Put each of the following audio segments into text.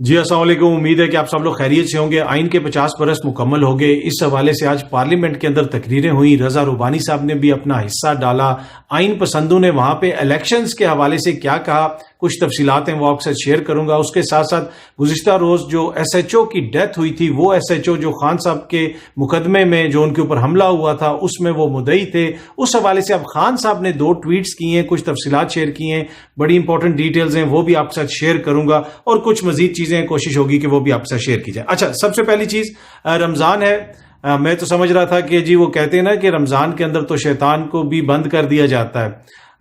جی السلام علیکم، امید ہے کہ آپ سب لوگ خیریت سے ہوں گے۔ آئین کے 50 برس مکمل ہو گئے، اس حوالے سے آج پارلیمنٹ کے اندر تقریریں ہوئیں۔ رضا ربانی صاحب نے بھی اپنا حصہ ڈالا۔ آئین پسندوں نے وہاں پہ الیکشنز کے حوالے سے کیا کہا، کچھ تفصیلات ہیں وہ آپ سے شیئر کروں گا۔ اس کے ساتھ ساتھ گزشتہ روز جو ایس ایچ او کی ڈیتھ ہوئی تھی، وہ ایس ایچ او جو خان صاحب کے مقدمے میں جو ان کے اوپر حملہ ہوا تھا اس میں وہ مدعی تھے، اس حوالے سے اب خان صاحب نے 2 ٹویٹس کی ہیں، کچھ تفصیلات شیئر کی ہیں، بڑی امپورٹنٹ ڈیٹیلز ہیں، وہ بھی آپ کے ساتھ شیئر کروں گا، اور کچھ مزید چیزیں کوشش ہوگی کہ وہ بھی آپ سے شیئر کی جائیں۔ اچھا، سب سے پہلی چیز رمضان ہے۔ میں تو سمجھ رہا تھا کہ جی وہ کہتے ہیں نا کہ رمضان کے اندر تو شیطان کو بھی بند کر دیا جاتا ہے،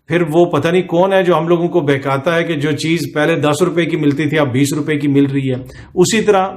پھر وہ پتہ نہیں کون ہے جو ہم لوگوں کو بہکاتا ہے کہ جو چیز پہلے 10 روپے کی ملتی تھی اب 20 روپے کی مل رہی ہے۔ اسی طرح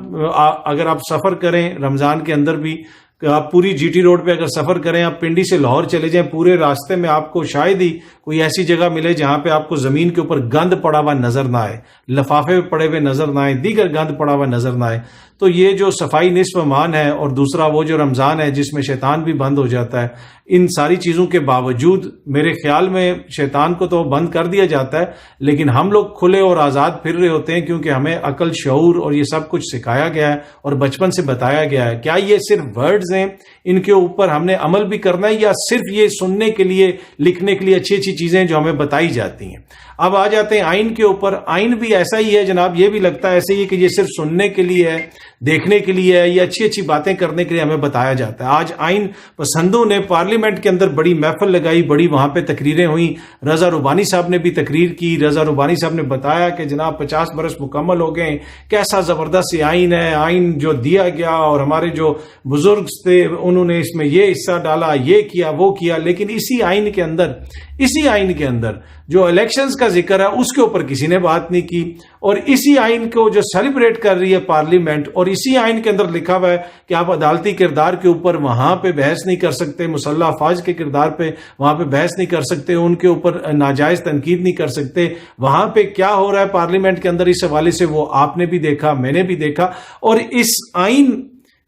اگر آپ سفر کریں رمضان کے اندر بھی، آپ پوری جی ٹی روڈ پہ اگر سفر کریں، آپ پنڈی سے لاہور چلے جائیں، پورے راستے میں آپ کو شاید ہی کوئی ایسی جگہ ملے جہاں پہ آپ کو زمین کے اوپر گند پڑا ہوا نظر نہ آئے، لفافے پڑے ہوئے نظر نہ آئے، دیگر گند پڑا ہوا نظر نہ آئے۔ تو یہ جو صفائی نصف ایمان ہے، اور دوسرا وہ جو رمضان ہے جس میں شیطان بھی بند ہو جاتا ہے، ان ساری چیزوں کے باوجود میرے خیال میں شیطان کو تو بند کر دیا جاتا ہے، لیکن ہم لوگ کھلے اور آزاد پھر رہے ہوتے ہیں، کیونکہ ہمیں عقل، شعور اور یہ سب کچھ سکھایا گیا ہے اور بچپن سے بتایا گیا ہے۔ کیا یہ صرف ورڈز ہیں، ان کے اوپر ہم نے عمل بھی کرنا ہے، یا صرف یہ سننے کے لیے، لکھنے کے لیے اچھی اچھی چیزیں جو ہمیں بتائی جاتی ہیں؟ اب آ جاتے ہیں آئین کے اوپر۔ آئین بھی ایسا ہی ہے جناب، یہ بھی لگتا ہے ایسے ہی کہ یہ صرف سننے کے لیے ہے، دیکھنے کے لیے ہے، یا اچھی اچھی باتیں کرنے کے لیے ہمیں بتایا جاتا ہے۔ آج آئین پسندوں نے پارلیمنٹ کے اندر بڑی محفل لگائی، بڑی وہاں پہ تقریریں ہوئیں۔ رضا ربانی صاحب نے بھی تقریر کی۔ رضا ربانی صاحب نے بتایا کہ جناب 50 برس مکمل ہو گئے، کیسا زبردست آئین ہے، آئین جو دیا گیا، اور ہمارے جو بزرگ تھے انہوں نے اس میں یہ حصہ ڈالا، یہ کیا، وہ کیا، لیکن اسی آئین کے اندر جو الیکشنز کا ذکر ہے اس کے اوپر کسی نے بات نہیں کی، اور اسی آئین کو جو سیلیبریٹ کر رہی ہے پارلیمنٹ، اور اسی آئین کے اندر لکھا ہوا ہے کہ آپ عدالتی کردار کے اوپر وہاں پہ بحث نہیں کر سکتے، مسلح افواج کے کردار پہ وہاں پہ بحث نہیں کر سکتے، ان کے اوپر ناجائز تنقید نہیں کر سکتے۔ وہاں پہ کیا ہو رہا ہے پارلیمنٹ کے اندر اس حوالے سے وہ آپ نے بھی دیکھا، میں نے بھی دیکھا، اور اس آئین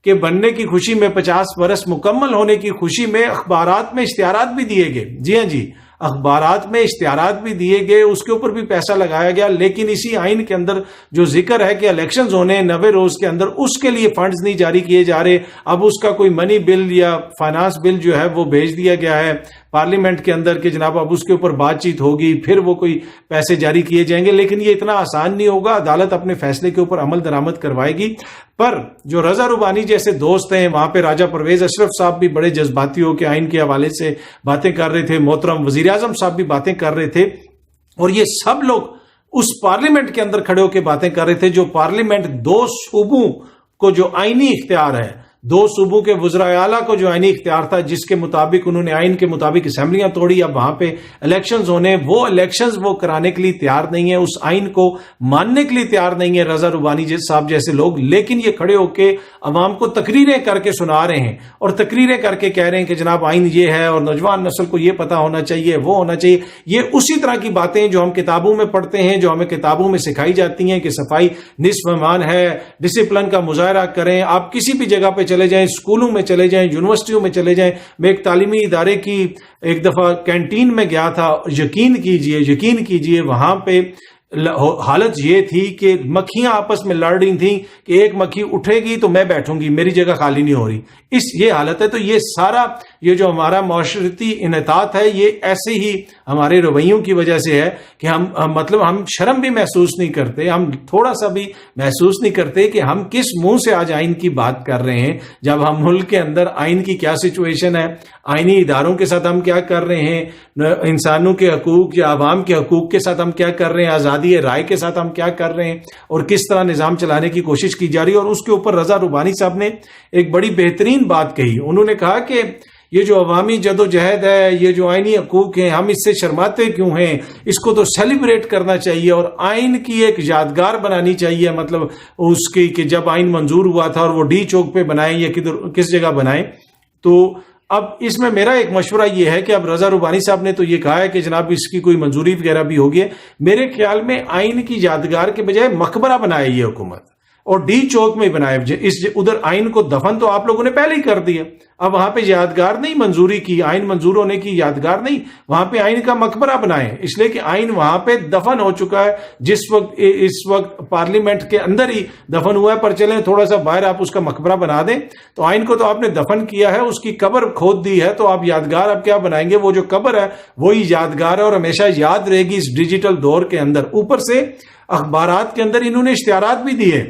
کے بننے کی خوشی میں، 50 برس مکمل ہونے کی خوشی میں اخبارات میں اشتہارات بھی دیے گئے۔ جی ہاں جی، اخبارات میں اشتہارات بھی دیے گئے، اس کے اوپر بھی پیسہ لگایا گیا، لیکن اسی آئین کے اندر جو ذکر ہے کہ الیکشنز ہونے 90 روز کے اندر، اس کے لیے فنڈز نہیں جاری کیے جا رہے۔ اب اس کا کوئی منی بل یا فائنانس بل جو ہے وہ بھیج دیا گیا ہے پارلیمنٹ کے اندر کہ جناب اب اس کے اوپر بات چیت ہوگی، پھر وہ کوئی پیسے جاری کیے جائیں گے، لیکن یہ اتنا آسان نہیں ہوگا۔ عدالت اپنے فیصلے کے اوپر عمل درآمد کروائے گی۔ پر جو رضا ربانی جیسے دوست ہیں، وہاں پہ راجہ پرویز اشرف صاحب بھی بڑے جذباتی ہو کے آئین کے حوالے سے باتیں کر رہے تھے، محترم وزیر اعظم صاحب بھی باتیں کر رہے تھے، اور یہ سب لوگ اس پارلیمنٹ کے اندر کھڑے ہو کے باتیں کر رہے تھے، جو پارلیمنٹ 2 صوبوں کو جو آئینی اختیار ہے، 2 صوبوں کے وزراء اعلیٰ کو جو آئینی اختیار تھا، جس کے مطابق انہوں نے آئین کے مطابق اسمبلیاں توڑی، اب وہاں پہ الیکشنز ہونے، وہ الیکشنز وہ کرانے کے لیے تیار نہیں ہے، اس آئین کو ماننے کے لیے تیار نہیں ہے رضا ربانی صاحب جیسے لوگ، لیکن یہ کھڑے ہو کے عوام کو تقریریں کر کے سنا رہے ہیں، اور تقریریں کر کے کہہ رہے ہیں کہ جناب آئین یہ ہے، اور نوجوان نسل کو یہ پتا ہونا چاہیے، وہ ہونا چاہیے۔ یہ اسی طرح کی باتیں جو ہم کتابوں میں پڑھتے ہیں، جو ہمیں کتابوں میں سکھائی جاتی ہیں کہ صفائی نصف ایمان ہے، ڈسپلن کا مظاہرہ کریں۔ آپ کسی بھی جگہ پہ چلے جائیں، اسکولوں میں چلے جائیں، یونیورسٹیوں میں چلے جائیں۔ میں ایک تعلیمی ادارے کی ایک دفعہ کینٹین میں گیا تھا، یقین کیجئے وہاں پہ حالت یہ تھی کہ مکھیاں آپس میں لڑ رہی تھیں کہ ایک مکھی اٹھے گی تو میں بیٹھوں گی، میری جگہ خالی نہیں ہو رہی، یہ حالت ہے۔ تو یہ سارا یہ جو ہمارا معاشرتی انحطاط ہے، یہ ایسے ہی ہمارے رویوں کی وجہ سے ہے کہ ہم شرم بھی محسوس نہیں کرتے، ہم تھوڑا سا بھی محسوس نہیں کرتے کہ ہم کس منہ سے آج آئین کی بات کر رہے ہیں، جب ہم ملک کے اندر آئین کی کیا سچویشن ہے، آئینی اداروں کے ساتھ ہم کیا کر رہے ہیں، انسانوں کے حقوق یا عوام کے حقوق کے ساتھ ہم کیا کر رہے ہیں، آزادی رائے کے ساتھ ہم کیا کر رہے ہیں، اور کس طرح نظام چلانے کی کوشش کی جا رہی ہے۔ اور اس کے اوپر رضا ربانی صاحب نے ایک بڑی بہترین بات کہی۔ انہوں نے کہا کہ یہ جو عوامی جدوجہد ہے، یہ جو آئینی حقوق ہیں، ہم اس سے شرماتے کیوں ہیں؟ اس کو تو سیلیبریٹ کرنا چاہیے، اور آئین کی ایک یادگار بنانی چاہیے، مطلب اس کی کہ جب آئین منظور ہوا تھا، اور وہ ڈی چوک پہ بنائیں یا کس جگہ بنائیں۔ تو اب اس میں میرا ایک مشورہ یہ ہے کہ اب رضا ربانی صاحب نے تو یہ کہا ہے کہ جناب اس کی کوئی منظوری وغیرہ بھی ہوگی، میرے خیال میں آئین کی یادگار کے بجائے مقبرہ بنائے یہ حکومت۔ اور डी चौक में बनाए। उधर आइन को दफन तो आप लोगों ने पहले ही कर दिया, अब वहां पे यादगार नहीं मंजूरी की, आइन मंजूर होने की यादगार नहीं, वहां पे आइन का मकबरा बनाए, इसलिए कि आइन वहां पे दफन हो चुका है। इस वक्त पार्लियामेंट के अंदर ही दफन हुआ है, पर चलें थोड़ा सा बाहर आप उसका मकबरा बना दें। तो आइन को तो आपने दफन किया है, उसकी कब्र खोद दी है, तो आप यादगार अब क्या बनाएंगे? वो जो कब्र है वही यादगार है और हमेशा याद रहेगी इस डिजिटल दौर के अंदर। ऊपर से अखबारात के अंदर इन्होंने इश्तिहारात भी दिए,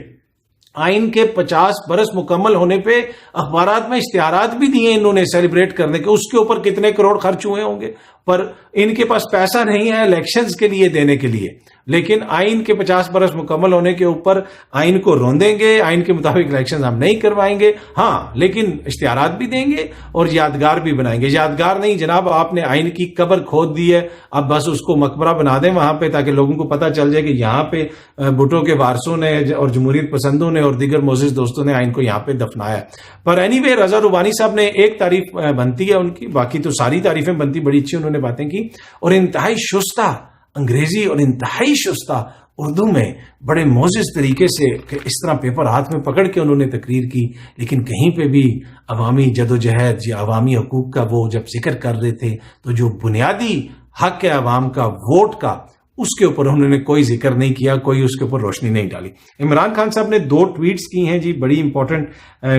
आइन के 50 बरस मुकम्मल होने पे अखबारात में इश्तिहारात भी दिए इन्होंने सेलिब्रेट करने के। उसके ऊपर कितने करोड़ खर्च हुए होंगे, पर इनके पास पैसा नहीं है इलेक्शंस के लिए देने के लिए। लेकिन आइन के 50 बरस मुकम्मल होने के ऊपर आइन को रोंदेंगे, आइन के मुताबिक इलेक्शन हम नहीं करवाएंगे, हाँ, लेकिन इश्तिहारात भी देंगे और यादगार भी बनाएंगे। यादगार नहीं जनाब, आपने आइन की कब्र खोद दी है, अब बस उसको मकबरा बना दें वहां पे, ताकि लोगों को पता चल जाए कि यहाँ पे भुट्टो के वारसों ने और जमहूरियत पसंदों ने और दीगर मोजिज दोस्तों ने आइन को यहाँ पे दफनाया। पर एनीवे, रजा रुबानी साहब ने एक तारीफ बनती है उनकी, बाकी तो सारी तारीफें बनती, बड़ी अच्छी उन्होंने बातें की, और इंतहाई शुस्ता अंग्रेजी और इंतहाई शुस्ता उर्दू में बड़े मोजिज तरीके से इस तरह पेपर हाथ में पकड़ के उन्होंने तकरीर की। लेकिन कहीं पे भी अवामी जदोजहद या अवामी हकूक का वो जब जिक्र कर रहे थे, तो जो बुनियादी हक है अवाम का, वोट का, उसके ऊपर उन्होंने कोई जिक्र नहीं किया, कोई उसके ऊपर रोशनी नहीं डाली। इमरान खान साहब ने 2 ट्वीट्स की हैं जी, बड़ी इंपॉर्टेंट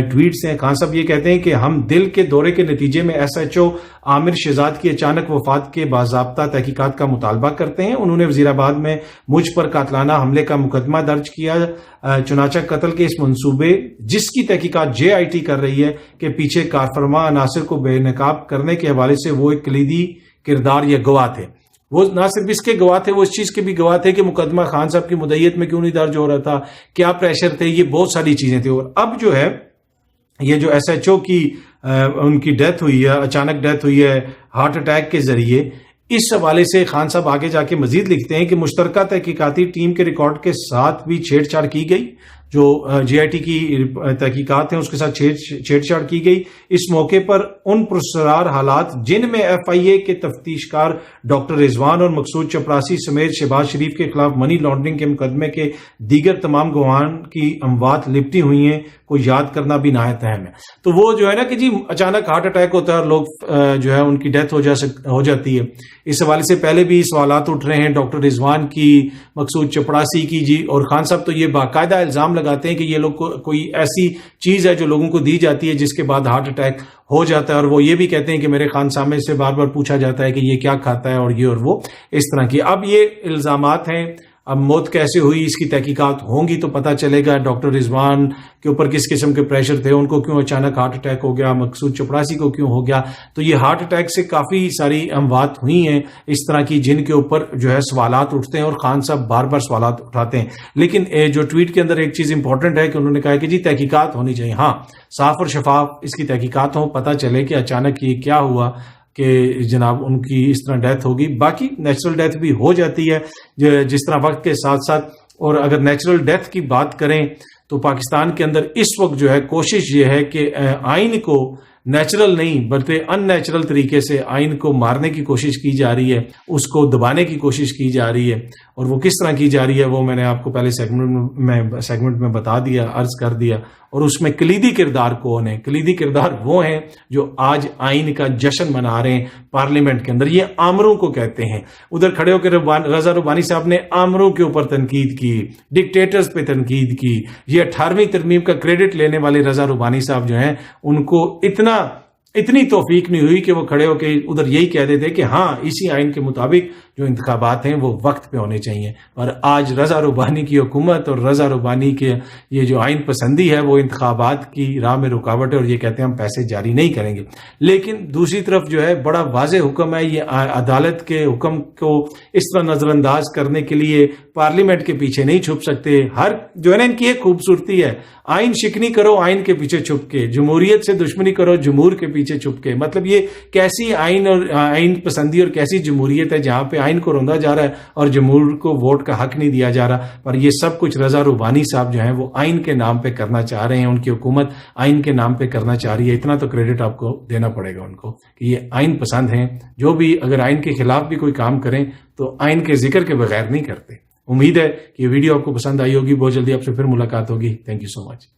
ट्वीट्स हैं। खान साहब ये कहते हैं कि हम दिल के दौरे के नतीजे में SHO आमिर शहजाद की अचानक वफात के बाज़ाब्ता तहकीकात का मुतालबा करते हैं। उन्होंने वजीराबाद में मुझ पर कातलाना हमले का मुकदमा दर्ज किया। चुनाचा कत्ल के इस मंसूबे, जिसकी तहकीकात JIT कर रही है, के पीछे कारफरमा अनासर को बेनकाब करने के हवाले से वो एक कलीदी किरदार या गवाह थे। वो ना सिर्फ इसके गवाह थे, वो इस चीज के भी गवाह थे कि मुकदमा खान साहब की मुद्दईयत में क्यों नहीं दर्ज हो रहा था, क्या प्रेशर थे, ये बहुत सारी चीजें थी। और अब जो है ये जो SHO की उनकी डेथ हुई है, अचानक डेथ हुई है हार्ट अटैक के जरिए, इस हवाले से खान साहब आगे जाके मजीद लिखते हैं कि मुश्तरका तहकीकाती टीम के रिकॉर्ड के साथ भी छेड़छाड़ की गई, जो JIT की तहकीकात हैं उसके साथ छेड़छाड़ की गई। इस मौके पर उन पुरस्कार हालात जिनमें FIA के तफ्तीशकार डॉक्टर रिजवान और मकसूद चपरासी समेत शहबाज शरीफ के खिलाफ मनी लॉन्ड्रिंग के मुकदमे के दीगर तमाम गवाहान की अमवात लिपटी हुई हैं को याद करना भी निहायत अहम है। तो वो जो है ना कि जी अचानक हार्ट अटैक होता है और लोग जो है उनकी डेथ हो जाती है। इस हवाले से पहले भी सवालात उठ रहे हैं डॉक्टर रिजवान की, मकसूद चपरासी की जी, और खान साहब तो ये बाकायदा इल्जाम लगाते हैं कि ये लोग कोई ऐसी चीज है जो लोगों को दी जाती है जिसके बाद हार्ट अटैक हो जाता है। और वो ये भी कहते हैं कि मेरे खान साहब से बार बार पूछा जाता है कि ये क्या खाता है और ये और वो इस तरह की। अब ये इल्जामात हैं, अब मौत कैसे हुई इसकी तहकीकात होंगी तो पता चलेगा। डॉक्टर रिजवान के ऊपर किस किस्म के प्रेशर थे, उनको क्यों अचानक हार्ट अटैक हो गया, मकसूद चपरासी को क्यों हो गया। तो ये हार्ट अटैक से काफी सारी अमवात हुई हैं इस तरह की, जिनके ऊपर जो है सवालात उठते हैं और खान साहब बार बार सवालात उठाते हैं। लेकिन जो ट्वीट के अंदर एक चीज इंपॉर्टेंट है कि उन्होंने कहा कि जी तहकीकात होनी चाहिए, हाँ, साफ और शफाफ इसकी तहकीकात हो, पता चले कि अचानक ये क्या हुआ कि जनाब उनकी इस तरह डेथ होगी। बाकी नेचुरल डेथ भी हो जाती है जिस तरह वक्त के साथ साथ। और अगर नेचुरल डेथ की बात करें तो पाकिस्तान के अंदर इस वक्त जो है कोशिश ये है कि आइन को नेचुरल नहीं बल्कि अननेचुरल तरीके से आइन को मारने की कोशिश की जा रही है, उसको दबाने की कोशिश की जा रही है। और वो किस तरह की जा रही है वो मैंने आपको पहले सेगमेंट में बता दिया, अर्ज कर दिया। और उसमें कलीदी किरदार कौन है? कलीदी किरदार वो हैं जो आज आइन का जश्न मना रहे हैं पार्लियामेंट के अंदर, ये आमरों को कहते हैं। उधर खड़े होकर रजा रुबानी साहब ने आमरों के ऊपर तनकीद की, डिक्टेटर्स पे तनकीद की। ये 18वीं तरमीम का क्रेडिट लेने वाले रजा रुबानी साहब जो हैं उनको इतनी तौफीक नहीं हुई कि वो खड़े होकर उधर यही कह देते कि हाँ इसी आइन के मुताबिक जो इंतखाबात हैं वो वक्त पे होने चाहिए। और आज रजा रुबानी की हुकूमत और रजा रुबानी के ये जो आइन पसंदी है वो इंतखाबात की राह में रुकावट है और ये कहते हैं हम पैसे जारी नहीं करेंगे। लेकिन दूसरी तरफ जो है बड़ा वाज़ेह हुक्म है, ये अदालत के हुक्म को इस तरह नजरअंदाज करने के लिए पार्लियामेंट के पीछे नहीं छुप सकते। हर जो है ना इनकी एक खूबसूरती है, आइन शिकनी करो आइन के पीछे छुप के, जमहूरियत से दुश्मनी करो जमहूर के पीछे छुप के। मतलब ये कैसी आइन और आइन पसंदी और कैसी जमहूरियत है जहां पे आइन को रोंदा जा रहा है और जमहूर को वोट का हक नहीं दिया जा रहा। पर ये सब कुछ रजा रुबानी साहब जो हैं वो आइन के नाम पे करना चाह रहे हैं, उनकी हुकूमत आइन के नाम पे करना चाह रही है। इतना तो क्रेडिट आपको देना पड़ेगा उनको कि ये आइन पसंद हैं। जो भी अगर आइन के खिलाफ भी कोई काम करें तो आइन के जिक्र के बगैर नहीं करते। امید ہے کہ یہ ویڈیو آپ کو پسند آئی ہوگی. بہت جلدی آپ سے پھر ملاقات ہوگی. Thank you so much.